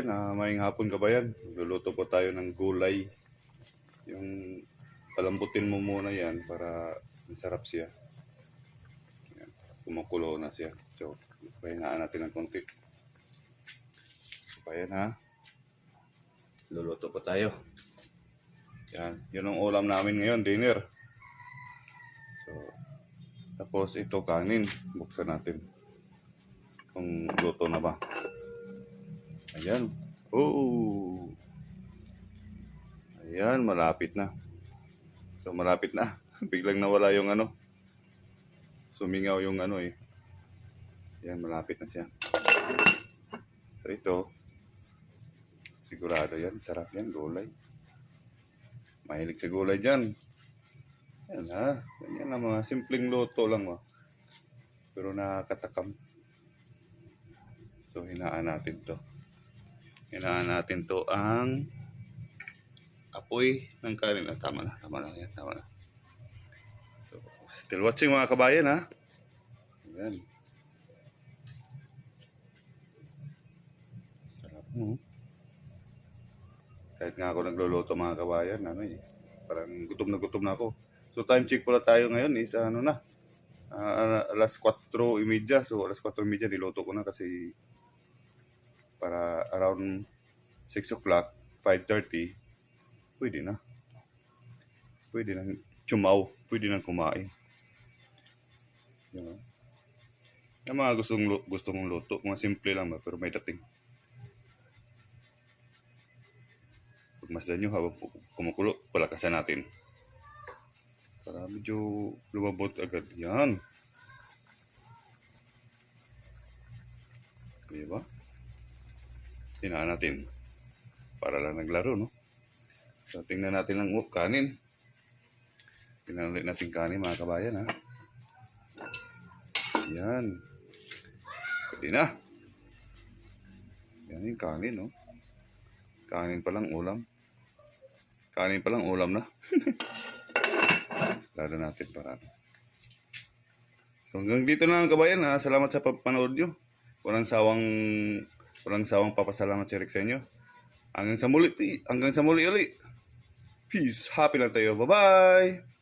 kabayan, maayong hapon kabayan. Luluto po tayo ng gulay. Yung palambutin mo muna yan para masarap siya. Yan, kumukulo na siya. So, pahingaan natin ng konti. Kabayan ha. Luluto po tayo. Yan, yun ang ulam namin ngayon, dinner. So, tapos ito kanin. Buksan natin. Kung luto na ba. Ayan. Oh. Ayan, malapit na. So, malapit na. Biglang nawala yung sumingaw yung Ayan, malapit na siya. So, ito. Sigurado yan. Sarap yan, gulay. Mahilig sa gulay dyan. Ayan ha. Ganyan lang mga simpleng luto lang ha. Pero nakakatakam. So, hinaan natin to. Hinaan natin to ang apoy ng kanin. Tama na. Yan, tama na. So, still watching mga kabayan ha. Ayan. Sarap mo. Kahit nga ako nagluluto mga kabayan, parang gutom na ako. So time check pala tayo ngayon is alas 4:30. So alas 4:30 niluto ko na kasi para around 6 o'clock, 5:30, pwede na. Pwede nang chumaw, pwede nang kumain. Yung mga gustong luto, mga simple lang ba, pero may dating. Pagmasdan nyo habang kumukulo, palakasan natin. Para medyo lumabot agad. Yan. Diba? Hinaan natin. Para lang naglaro, no? So, tingnan natin lang kanin. Tingnan ulit natin kanin, mga kabayan, ha? Yan. Pwede na. Yan yung kanin, no? Kanin pa lang ulam. Kanin pa lang ulam na. Lalo natin para. So hanggang dito na lang kabayan ha. Salamat sa panood nyo. Walang sawang papasalamat si Rick sa inyo. Hanggang sa muli ulit. Peace. Happy lang tayo. Bye-bye.